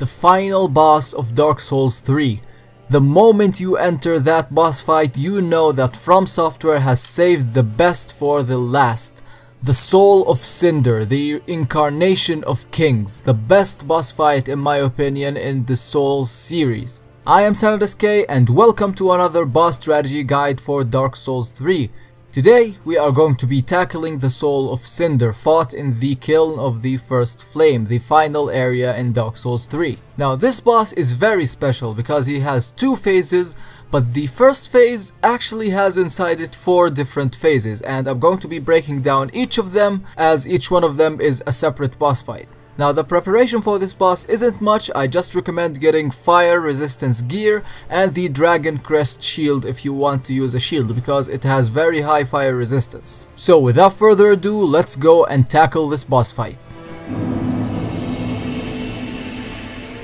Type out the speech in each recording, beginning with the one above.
the final boss of Dark Souls 3. The moment you enter that boss fight, you know that From Software has saved the best for the last. The soul of Cinder, the incarnation of kings, the best boss fight in my opinion in the Souls series. I am SORCERER and welcome to another boss strategy guide for Dark Souls 3. Today we are going to be tackling the soul of Cinder, fought in the Kiln of the First Flame, the final area in Dark Souls 3. Now this boss is very special because he has two phases, but the first phase actually has inside it 4 different phases, and I'm going to be breaking down each of them as each one of them is a separate boss fight. Now the preparation for this boss isn't much. I just recommend getting fire resistance gear and the Dragon Crest shield if you want to use a shield, because it has very high fire resistance. So without further ado, let's go and tackle this boss fight.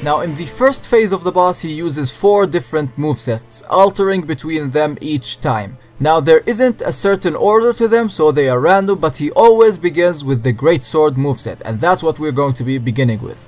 Now in the first phase of the boss he uses 4 different movesets, altering between them each time. Now there isn't a certain order to them, so they are random, but he always begins with the Greatsword moveset, and that's what we're going to be beginning with.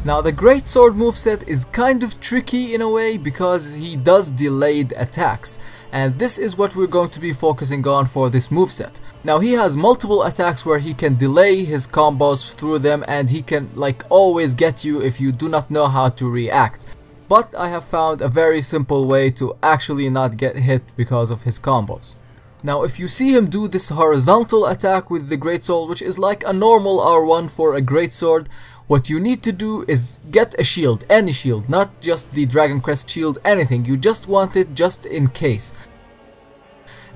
Now the Greatsword moveset is kind of tricky in a way because he does delayed attacks, and this is what we're going to be focusing on for this moveset. Now he has multiple attacks where he can delay his combos through them, and he can always get you if you do not know how to react. But I have found a very simple way to actually not get hit because of his combos. Now if you see him do this horizontal attack with the Greatsword, which is like a normal R1 for a Greatsword, what you need to do is get a shield, any shield, not just the Dragon Crest shield, anything, you just want it just in case.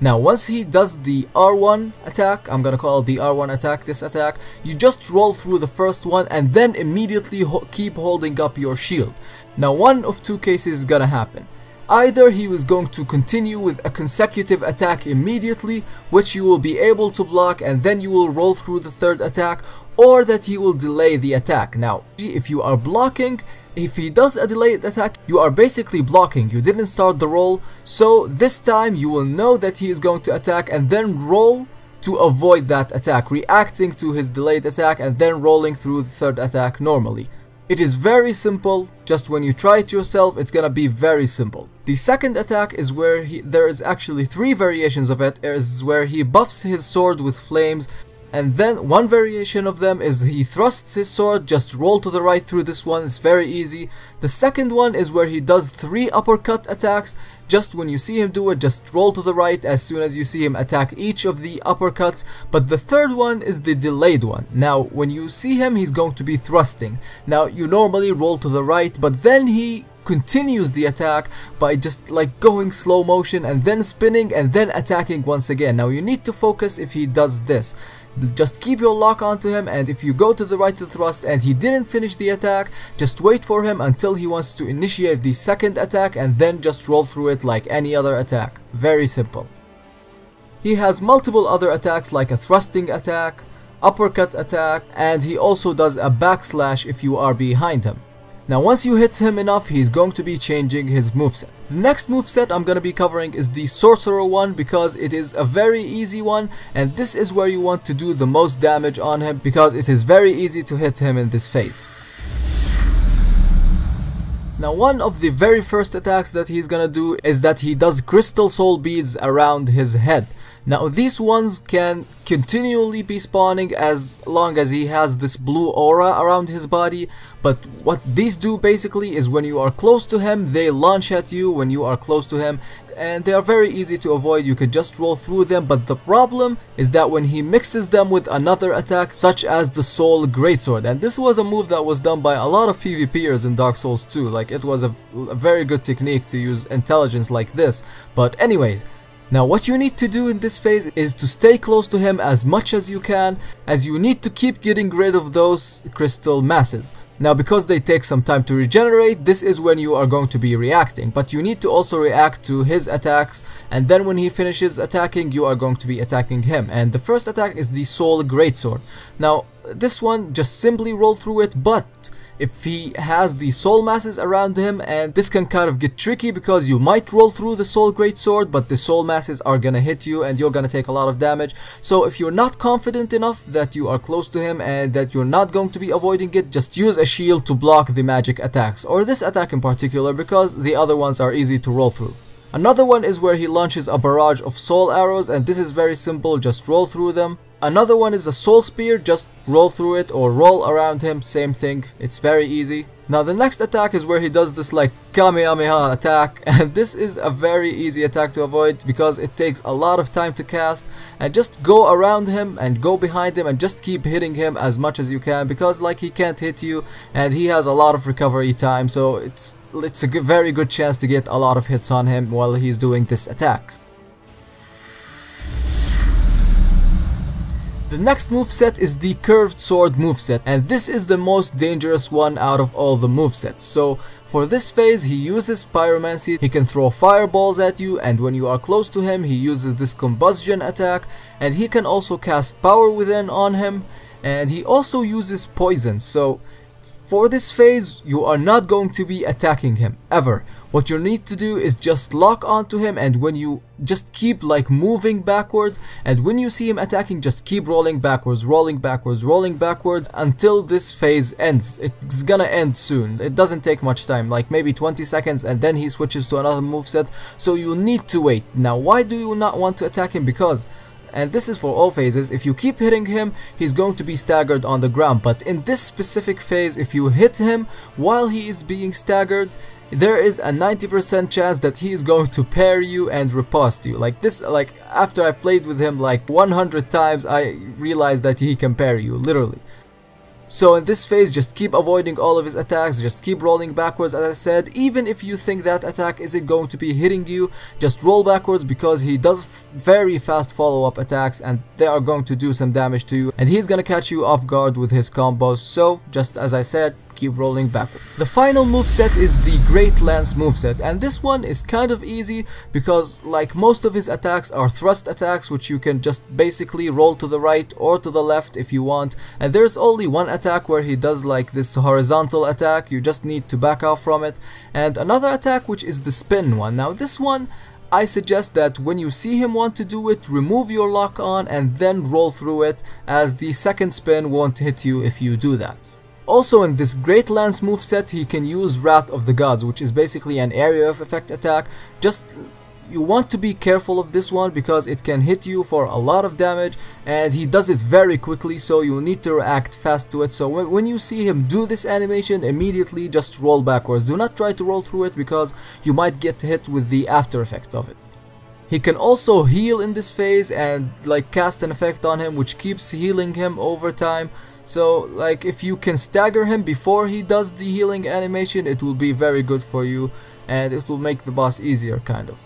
Now once he does the R1 attack, I'm gonna call it the R1 attack, this attack, you just roll through the first one and then immediately keep holding up your shield. Now one of 2 cases is gonna happen. Either he was going to continue with a consecutive attack immediately, which you will be able to block, and then you will roll through the third attack, or that he will delay the attack. Now if you are blocking, if he does a delayed attack, you are basically blocking, you didn't start the roll, so this time you will know that he is going to attack and then roll to avoid that attack, reacting to his delayed attack and then rolling through the third attack normally. It is very simple, just when you try it yourself it's gonna be very simple. The second attack is where there is actually 3 variations of it, is where he buffs his sword with flames, and then one variation of them is he thrusts his sword, just roll to the right through this one, it's very easy. The second one is where he does 3 uppercut attacks, just when you see him do it, just roll to the right as soon as you see him attack each of the uppercuts. But the third one is the delayed one. Now when you see him, he's going to be thrusting. Now you normally roll to the right, but then he continues the attack by just going slow motion and then spinning and then attacking once again. Now you need to focus if he does this. Just keep your lock onto him, and if you go to the right to thrust and he didn't finish the attack, just wait for him until he wants to initiate the second attack and then just roll through it like any other attack. Very simple. He has multiple other attacks like a thrusting attack, uppercut attack, and he also does a backslash if you are behind him. Now once you hit him enough, he's going to be changing his moveset. The next moveset I'm going to be covering is the Sorcerer one, because it is a very easy one, and this is where you want to do the most damage on him, because it is very easy to hit him in this phase. Now one of the very first attacks that he's gonna do is that he does crystal soul beads around his head. Now these ones can continually be spawning as long as he has this blue aura around his body, but what these do basically is when you are close to him, they launch at you when you are close to him, and they are very easy to avoid, you could just roll through them. But the problem is that when he mixes them with another attack such as the Soul Greatsword, and this was a move that was done by a lot of PvPers in Dark Souls 2, it was a very good technique to use intelligence like this. But anyways, now what you need to do in this phase is to stay close to him as much as you can, as you need to keep getting rid of those crystal masses. Now because they take some time to regenerate, this is when you are going to be reacting, but you need to also react to his attacks, and then when he finishes attacking you are going to be attacking him. And the first attack is the Soul Greatsword. Now this one, just simply roll through it, but if he has the soul masses around him, and this can kind of get tricky because you might roll through the soul greatsword, but the soul masses are gonna hit you and you're gonna take a lot of damage. So if you're not confident enough that you are close to him and that you're not going to be avoiding it, just use a shield to block the magic attacks, or this attack in particular, because the other ones are easy to roll through. Another one is where he launches a barrage of soul arrows, and this is very simple, just roll through them. Another one is a soul spear, just roll through it or roll around him, same thing, it's very easy. Now the next attack is where he does this like Kamehameha attack, and this is a very easy attack to avoid because it takes a lot of time to cast, and just go around him and go behind him and just keep hitting him as much as you can, because like he can't hit you and he has a lot of recovery time, so it's a very good chance to get a lot of hits on him while he's doing this attack. The next moveset is the curved sword moveset, and this is the most dangerous one out of all the movesets. So for this phase he uses pyromancy, he can throw fireballs at you, and when you are close to him he uses this combustion attack, and he can also cast power within on him, and he also uses poison. So for this phase you are not going to be attacking him ever. What you need to do is just lock onto him, and when you just keep like moving backwards, and when you see him attacking just keep rolling backwards, rolling backwards, rolling backwards until this phase ends. It's gonna end soon, it doesn't take much time, like maybe 20 seconds, and then he switches to another moveset, so you need to wait. Now why do you not want to attack him? Because, and this is for all phases, if you keep hitting him he's going to be staggered on the ground, but in this specific phase if you hit him while he is being staggered, there is a 90% chance that he is going to parry you and riposte you. Like this, like after I played with him like 100 times I realized that he can parry you, literally. So in this phase just keep avoiding all of his attacks, just keep rolling backwards as I said. Even if you think that attack isn't going to be hitting you, just roll backwards, because he does very fast follow-up attacks and they are going to do some damage to you, and he's gonna catch you off guard with his combos. So just as I said, keep rolling backwards. The final moveset is the Great Lance moveset, and this one is kind of easy because like most of his attacks are thrust attacks, which you can just basically roll to the right or to the left if you want, and there's only one attack where he does like this horizontal attack, you just need to back off from it, and another attack which is the spin one. Now this one I suggest that when you see him want to do it, remove your lock on and then roll through it, as the second spin won't hit you if you do that. Also in this Great Lance moveset he can use Wrath of the Gods, which is basically an area of effect attack. Just you want to be careful of this one because it can hit you for a lot of damage, and he does it very quickly, so you need to react fast to it. So when you see him do this animation, immediately just roll backwards. Do not try to roll through it because you might get hit with the after effect of it. He can also heal in this phase and like cast an effect on him which keeps healing him over time. So like if you can stagger him before he does the healing animation, it will be very good for you and it will make the boss easier kind of.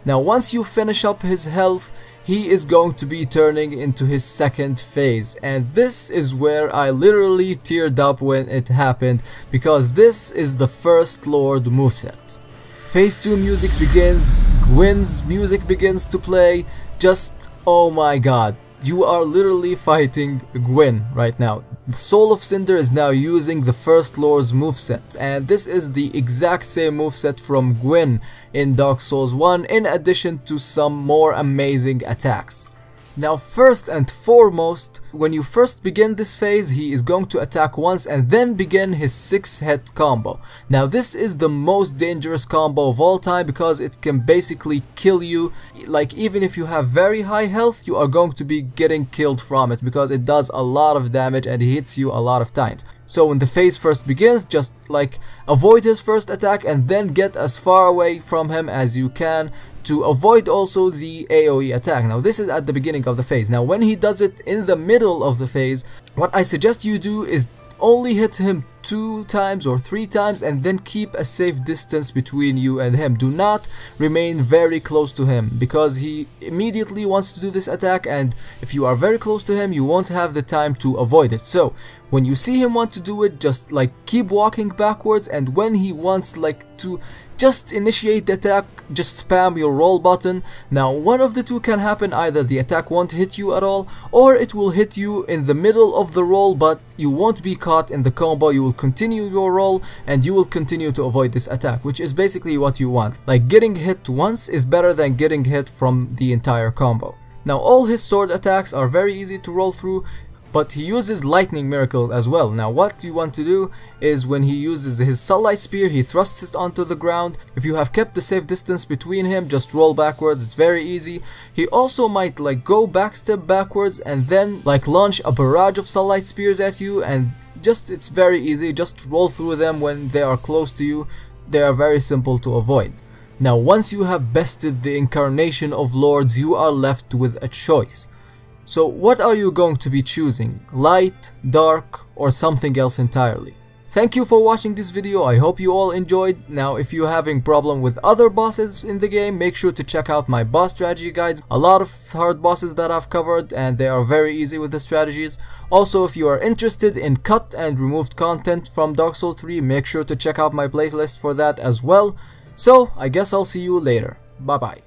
Now once you finish up his health, he is going to be turning into his second phase, and this is where I literally teared up when it happened, because this is the First Lord moveset. Phase 2 music begins, Gwyn's music begins to play, just oh my god. You are literally fighting Gwyn right now. The Soul of Cinder is now using the First Lord's moveset, and this is the exact same moveset from Gwyn in Dark Souls 1, in addition to some more amazing attacks. Now first and foremost, when you first begin this phase, he is going to attack once and then begin his 6-hit combo. Now this is the most dangerous combo of all time because it can basically kill you. Like even if you have very high health, you are going to be getting killed from it because it does a lot of damage and he hits you a lot of times. So when the phase first begins, just like avoid his first attack and then get as far away from him as you can to avoid also the AoE attack. Now this is at the beginning of the phase. Now when he does it in the middle of the phase, what I suggest you do is only hit him 2 times or 3 times and then keep a safe distance between you and him. Do not remain very close to him because he immediately wants to do this attack, and if you are very close to him you won't have the time to avoid it. So when you see him want to do it, just like keep walking backwards, and when he wants like to just initiate the attack, just spam your roll button. Now one of the two can happen: either the attack won't hit you at all, or it will hit you in the middle of the roll, but you won't be caught in the combo. You will continue your roll and you will continue to avoid this attack, which is basically what you want. Like, getting hit once is better than getting hit from the entire combo. Now all his sword attacks are very easy to roll through, but he uses lightning miracles as well. Now what you want to do is, when he uses his sunlight spear, he thrusts it onto the ground. If you have kept the safe distance between him, just roll backwards, it's very easy. He also might like go backstep backwards and then like launch a barrage of sunlight spears at you, and it's very easy. Just roll through them when they are close to you. They are very simple to avoid. Now once you have bested the incarnation of lords, you are left with a choice. So what are you going to be choosing? Light, dark, or something else entirely? Thank you for watching this video. I hope you all enjoyed. Now if you're having problem with other bosses in the game, make sure to check out my boss strategy guides. A lot of hard bosses that I've covered, and they are very easy with the strategies. Also, if you are interested in cut and removed content from Dark Souls 3, make sure to check out my playlist for that as well. So I guess I'll see you later. Bye bye.